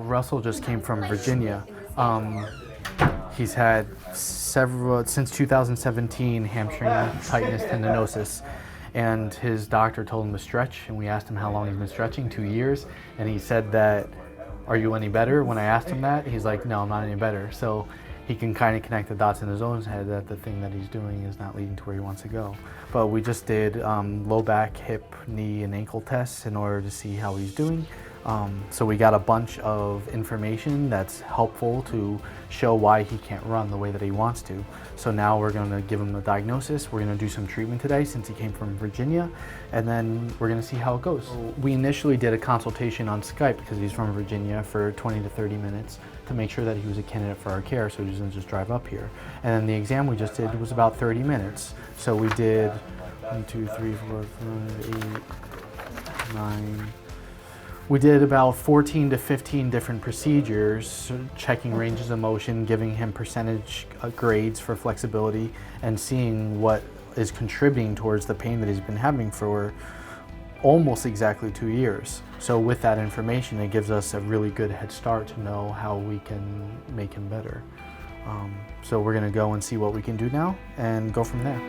Russell just came from Virginia. He's had several, since 2017, hamstring tightness tendinosis. And his doctor told him to stretch, and we asked him how long he's been stretching, 2 years. And he said that, "Are you any better?" When I asked him that, he's like, "No, I'm not any better." So he can kind of connect the dots in his own head that the thing that he's doing is not leading to where he wants to go. But we just did low back, hip, knee, and ankle tests in order to see how he's doing. So we got a bunch of information that's helpful to show why he can't run the way that he wants to. So now we're going to give him the diagnosis. We're going to do some treatment today since he came from Virginia, and then we're going to see how it goes. We initially did a consultation on Skype because he's from Virginia for 20 to 30 minutes to make sure that he was a candidate for our care, so he doesn't just drive up here. And then the exam we just did was about 30 minutes. So we did 1, 2, 3, 4, 5, 8, 9. We did about 14 to 15 different procedures, checking ranges of motion, giving him percentage grades for flexibility, and seeing what is contributing towards the pain that he's been having for almost exactly 2 years. So with that information, it gives us a really good head start to know how we can make him better. So we're gonna go and see what we can do now and go from there.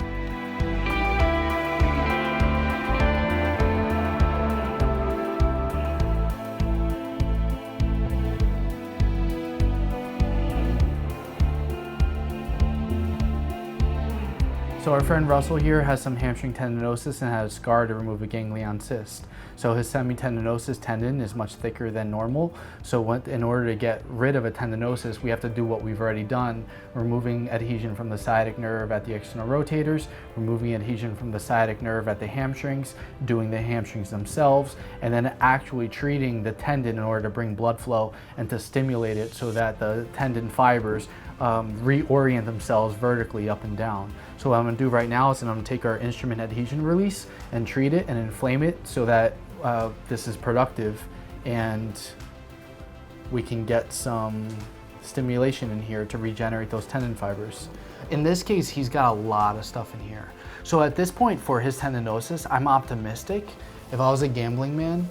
So our friend Russell here has some hamstring tendinosis and had a scar to remove a ganglion cyst. So his semitendinosus tendon is much thicker than normal. So in order to get rid of a tendinosis, we have to do what we've already done, removing adhesion from the sciatic nerve at the external rotators, removing adhesion from the sciatic nerve at the hamstrings, doing the hamstrings themselves, and then actually treating the tendon in order to bring blood flow and to stimulate it so that the tendon fibers reorient themselves vertically up and down. So what I'm going to do right now is I'm going to take our Instrument Adhesion Release and treat it and inflame it so that this is productive and we can get some stimulation in here to regenerate those tendon fibers. In this case, he's got a lot of stuff in here. So at this point for his tendinosis, I'm optimistic. If I was a gambling man,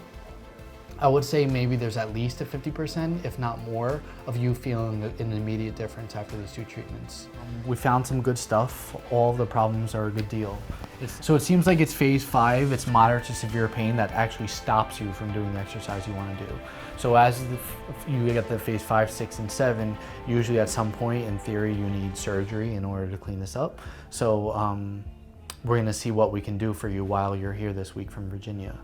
I would say maybe there's at least a 50%, if not more, of you feeling an immediate difference after these 2 treatments. We found some good stuff. All the problems are a good deal. So it seems like it's phase 5. It's moderate to severe pain that actually stops you from doing the exercise you want to do. So as you get the phase 5, 6, and 7, usually at some point in theory you need surgery in order to clean this up. So we're going to see what we can do for you while you're here this week from Virginia.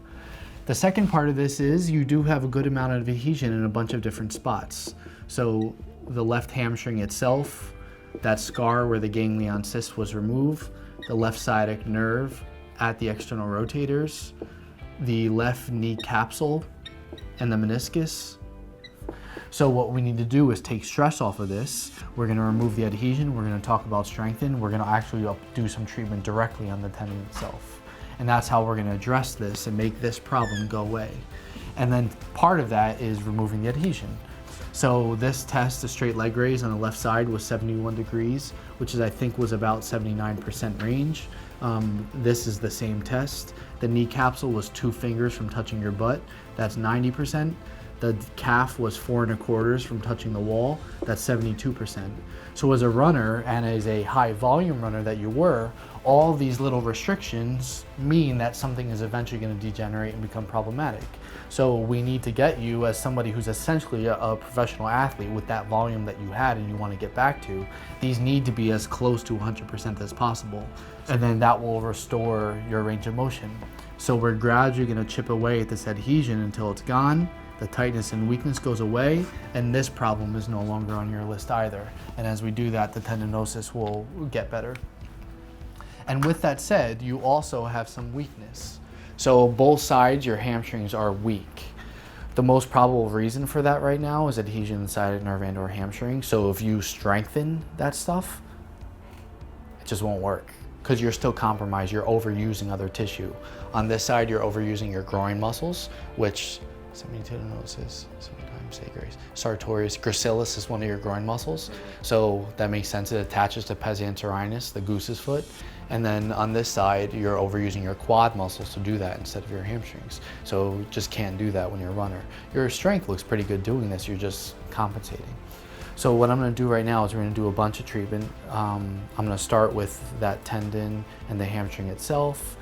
The second part of this is you do have a good amount of adhesion in a bunch of different spots. So the left hamstring itself, that scar where the ganglion cyst was removed, the left sciatic nerve at the external rotators, the left knee capsule, and the meniscus. So what we need to do is take stress off of this. We're going to remove the adhesion. We're going to talk about strengthen. We're going to actually do some treatment directly on the tendon itself. And that's how we're going to address this and make this problem go away. And then part of that is removing the adhesion. So this test, the straight leg raise on the left side was 71 degrees, which is I think was about 79% range. This is the same test. The knee capsule was 2 fingers from touching your butt. That's 90%. The calf was 4 1/4 from touching the wall. That's 72%. So as a runner and as a high volume runner that you were, all these little restrictions mean that something is eventually going to degenerate and become problematic. So we need to get you as somebody who's essentially a professional athlete with that volume that you had and you want to get back to. These need to be as close to 100% as possible. And then that will restore your range of motion. So we're gradually going to chip away at this adhesion until it's gone. The tightness and weakness goes away, and this problem is no longer on your list either. And as we do that, the tendinosis will get better. And with that said, you also have some weakness. So both sides, your hamstrings are weak. The most probable reason for that right now is adhesion in the sciatic nerve and or hamstring. So if you strengthen that stuff, it just won't work because you're still compromised. You're overusing other tissue. On this side, you're overusing your groin muscles, which semitendinosis, sometimes say grace. Sartorius gracilis is one of your groin muscles. So that makes sense. It attaches to pesi anterioris, the goose's foot. And then on this side, you're overusing your quad muscles to do that instead of your hamstrings. So you just can't do that when you're a runner. Your strength looks pretty good doing this, you're just compensating. So what I'm gonna do right now is we're gonna do a bunch of treatment. I'm gonna start with that tendon and the hamstring itself.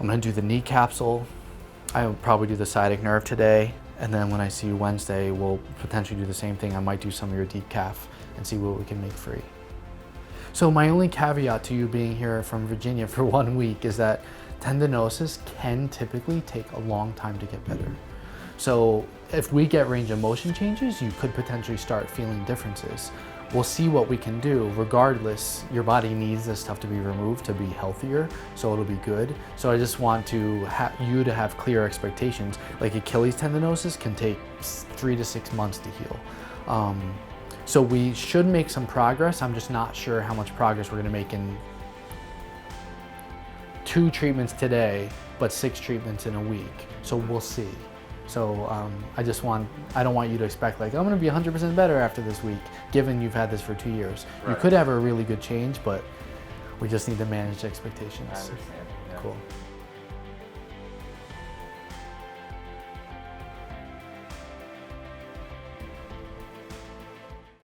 I'm gonna do the knee capsule. I'll probably do the sciatic nerve today. And then when I see you Wednesday, we'll potentially do the same thing. I might do some of your deep calf and see what we can make free. So my only caveat to you being here from Virginia for 1 week is that tendinosis can typically take a long time to get better. So if we get range of motion changes, you could potentially start feeling differences. We'll see what we can do. Regardless, your body needs this stuff to be removed to be healthier, so it'll be good. So I just want to you to have clear expectations. Like Achilles tendinosis can take 3 to 6 months to heal. So we should make some progress. I'm just not sure how much progress we're gonna make in 2 treatments today, but 6 treatments in a week. So we'll see. So I don't want you to expect like, I'm gonna be 100% better after this week, given you've had this for 2 years. Right. You could have a really good change, but we just need to manage expectations. I understand. Yeah. Cool.